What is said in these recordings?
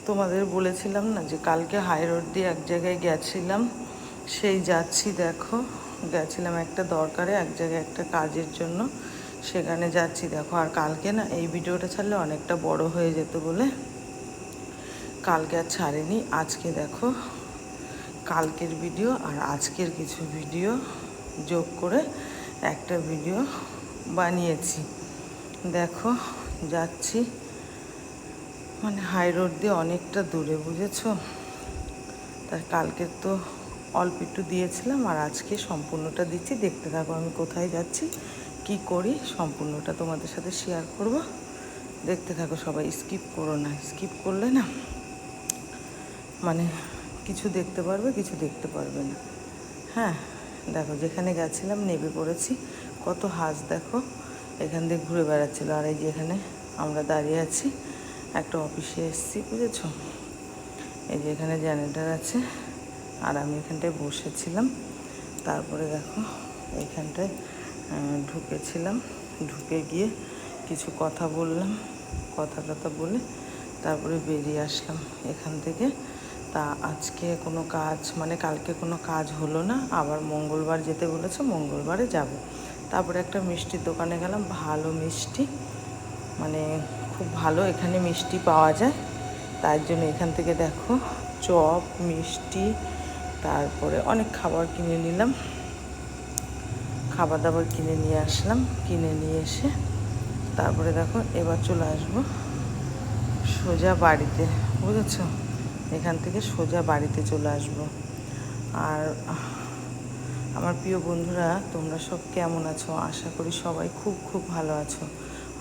তোমাদের বলেছিলাম না যে কালকে হাই রোড দিয়ে এক জায়গায় গেছিলাম, সেই যাচ্ছি দেখো। গেছিলাম একটা দরকারে, এক জায়গায় একটা কাজের জন্য, সেখানে যাচ্ছি দেখো। আর কালকে না এই ভিডিওটা ছাড়লে অনেকটা বড় হয়ে যেত বলে কালকে আর ছাড়িনি। আজকে দেখো কালকের ভিডিও আর আজকের কিছু ভিডিও যোগ করে একটা ভিডিও বানিয়েছি। দেখো যাচ্ছি, মানে হাই রোড দিয়ে অনেকটা দূরে, বুঝেছো? তাই কালকে তো অল্প একটু দিয়েছিলাম আর আজকে সম্পূর্ণটা দিচ্ছি। দেখতে থাকো আমি কোথায় যাচ্ছি, কি করি, সম্পূর্ণটা তোমাদের সাথে শেয়ার করব। দেখতে থাকো সবাই, স্কিপ করো না। স্কিপ করলে না মানে কিছু দেখতে পারবে, কিছু দেখতে পারবে না। হ্যাঁ দেখো, যেখানে গেছিলাম নেমে পড়েছি। কত হাঁস দেখো এখান দিয়ে ঘুরে বেড়াচ্ছিল। আর এই যে এখানে আমরা দাঁড়িয়ে আছি, একটা অফিসে এসেছি, বুঝেছো? এই যে এখানে জেনারেটর আছে আর আমি এখানটায় বসেছিলাম। তারপরে দেখো এইখানটায় ঢুকেছিলাম, ঢুকে গিয়ে কিছু কথা বললাম, কথা বলে তারপরে বেরিয়ে আসলাম এখান থেকে। তা আজকে কোনো কাজ, মানে কালকে কোনো কাজ হলো না, আবার মঙ্গলবার যেতে বলেছে, মঙ্গলবারে যাব। তারপরে একটা মিষ্টির দোকানে গেলাম, ভালো মিষ্টি, মানে খুব ভালো এখানে মিষ্টি পাওয়া যায়। তার জন্য এখান থেকে দেখো চপ, মিষ্টি, তারপরে অনেক খাবার কিনে নিলাম, খাবার দাবার কিনে নিয়ে আসলাম। কিনে নিয়ে এসে তারপরে দেখো এবার চলে আসবো সোজা বাড়িতে, বুঝেছো? এখান থেকে সোজা বাড়িতে চলে আসবো। আর আমার প্রিয় বন্ধুরা, তোমরা সব কেমন আছো? আশা করি সবাই খুব খুব ভালো আছো।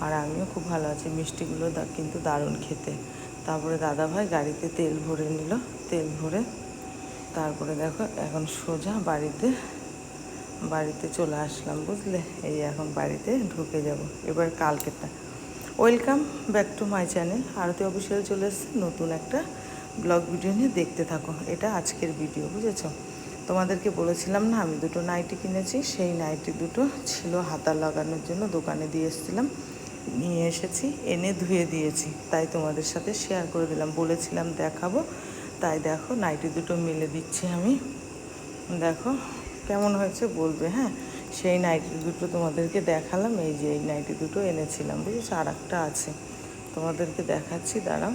আর আমিও খুব ভালো আছি। মিষ্টিগুলো কিন্তু দারুণ খেতে। তারপরে দাদাভাই গাড়িতে তেল ভরে নিল, তেল ভরে তারপরে দেখো এখন সোজা বাড়িতে চলে আসলাম, বুঝলে? এই এখন বাড়িতে ঢুকে যাব। এবার কালকেরটা। Welcome back to my channel Aarti official. চলে এসেছে নতুন একটা ব্লগ ভিডিও নিয়ে, দেখতে থাকো। এটা আজকের ভিডিও, বুঝেছো? তোমাদেরকে বলেছিলাম না আমি দুটো নাইটি কিনেছি, সেই নাইটি দুটো ছিল হাতা লাগানোর জন্য, দোকানে দিয়ে এসেছিলাম, নিয়ে এসেছি, এনে ধুয়ে দিয়েছি। তাই তোমাদের সাথে শেয়ার করে দিলাম, বলেছিলাম দেখাবো। তাই দেখো নাইটি দুটো মেলে দিচ্ছি আমি। দেখো কেমন হয়েছে বলবে, হ্যাঁ? সেই নাইটি দুটো তোমাদেরকে দেখালাম। এই যে এই নাইটি দুটো এনেছিলাম, বুঝেছো? আর একটা আছে, তোমাদেরকে দেখাচ্ছি, দাঁড়াও।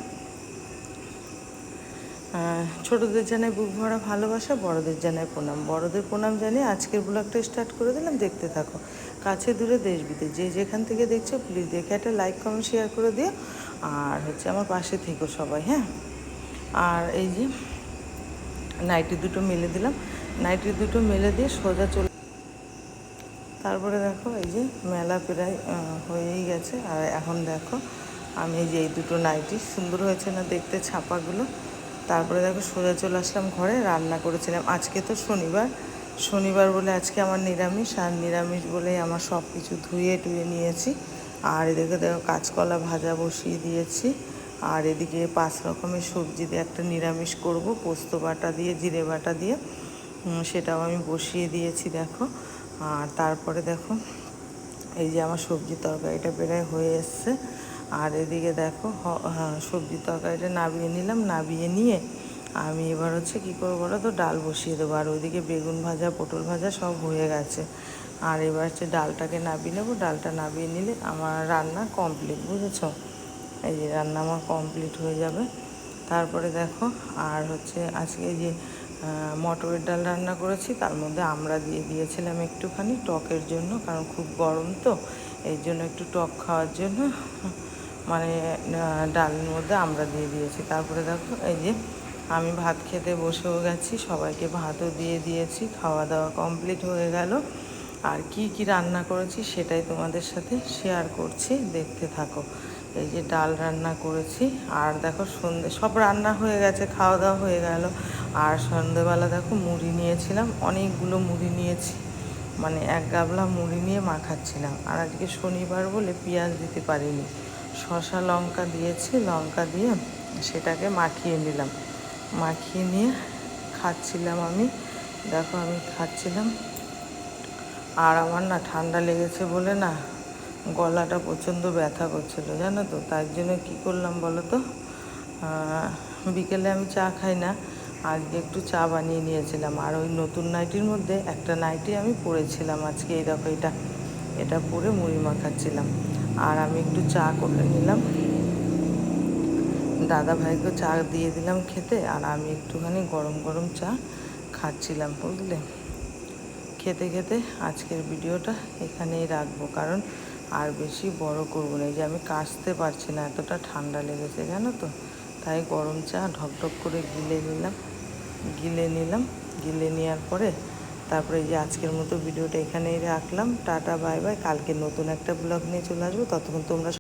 ছোটোদের জানাই বুক ভরা ভালোবাসা, বড়দের জানাই প্রণাম। বড়দের প্রণাম জানিয়ে আজকের ব্লগটা স্টার্ট করে দিলাম, দেখতে থাকো। কাছে দূরে দেশ বিদেশ যে যেখান থেকে দেখছো প্লিজ দেখে একটা লাইক কমেন্ট শেয়ার করে দিও। আর হচ্ছে আমার পাশে থেকো সবাই, হ্যাঁ? আর এই যে নাইটি দুটো মেলে দিলাম, নাইটি দুটো মেলে দিয়ে সোজা চলে। তারপরে দেখো এই যে মেলা প্রায় হয়েই গেছে। আর এখন দেখো আমি এই যে এই দুটো নাইটি, সুন্দর হয়েছে না দেখতে ছাপাগুলো? তারপরে দেখো সোজা চলে আসলাম ঘরে। রান্না করেছিলাম, আজকে তো শনিবার বলে আজকে আমার নিরামিষ। আর নিরামিষ বলেই আমার সব কিছু ধুয়ে টুয়ে নিয়েছি। আর এদিকে দেখো কাঁচকলা ভাজা বসিয়ে দিয়েছি। আর এদিকে 5 রকমের সবজি দিয়ে একটা নিরামিষ করব, পোস্ত বাটা দিয়ে, জিরে বাটা দিয়ে, সেটাও আমি বসিয়ে দিয়েছি দেখো। আর তারপরে দেখো এই যে আমার সবজির তরকারিটা প্রায় হয়ে এসছে। আর এদিকে দেখো সবজির তরকারিটা নাবিয়ে নিলাম, নাবিয়ে নিয়ে আমি এবার হচ্ছে কী করবো বলো তো, ডাল বসিয়ে দেবো। আর ওইদিকে বেগুন ভাজা, পটল ভাজা সব হয়ে গেছে। আর এবার হচ্ছে ডালটাকে নাবিয়ে নেবো। ডালটা নাবিয়ে নিলে আমার রান্না কমপ্লিট, বুঝেছো? এই যে রান্না আমার কমপ্লিট হয়ে যাবে। তারপরে দেখো আর হচ্ছে আজকে যে মটরের ডাল রান্না করেছি, তার মধ্যে আমরা দিয়ে দিয়েছিলাম একটুখানি টকের জন্য, কারণ খুব গরম তো, এই জন্য একটু টক খাওয়ার জন্য মানে ডালের মধ্যে আমরা দিয়ে দিয়েছি। তারপরে দেখো এই যে আমি ভাত খেতে বসেও গেছি, সবাইকে ভাতও দিয়ে দিয়েছি, খাওয়া দাওয়া কমপ্লিট হয়ে গেল। আর কি কি রান্না করেছি সেটাই তোমাদের সাথে শেয়ার করছি, দেখতে থাকো। এই যে ডাল রান্না করেছি। আর দেখো সন্ধে সব রান্না হয়ে গেছে, খাওয়া দাওয়া হয়ে গেল। আর সন্ধেবেলা দেখো মুড়ি নিয়েছিলাম, অনেকগুলো মুড়ি নিয়েছি, মানে এক গাবলা মুড়ি নিয়ে মাখাচ্ছিলাম। আর আজকে শনিবার বলে পেঁয়াজ দিতে পারিনি, শসা লঙ্কা দিয়েছি, লঙ্কা দিয়ে সেটাকে মাখিয়ে নিলাম, মাখিয়ে নিয়ে খাচ্ছিলাম আমি। দেখো আমি খাচ্ছিলাম। আর আমার না ঠান্ডা লেগেছে বলে না গলাটা প্রচণ্ড ব্যথা করছিল, জানো তো? তার জন্য কী করলাম বলো তো, বিকেলে আমি চা খাই না, আজকে একটু চা বানিয়ে নিয়েছিলাম। আর ওই নতুন নাইটির মধ্যে একটা নাইটি আমি পরেছিলাম আজকে, এই দেখো এটা পরে মুড়ি মাখাচ্ছিলাম। আর আমি একটু চা করে নিলাম, দাদা ভাইকে চা দিয়ে দিলাম খেতে, আর আমি একটুখানি গরম গরম চা খাচ্ছিলাম, বুঝলে। খেতে খেতে আজকের ভিডিওটা এখানেই রাখবো, কারণ আর বেশি বড় করবো না। এই যে আমি কাশতে পারছি না, এতটা ঠান্ডা লেগেছে জানো তো। তাই গরম চা ঢকঢক করে গিলে নিলাম। গিলে নেওয়ার পরে তারপরে এই যে আজকের মতো ভিডিওটা এখানেই রাখলাম। Tata bye bye. কালকে নতুন একটা ব্লগ নিয়ে চলে আসবো, ততক্ষণ তোমরা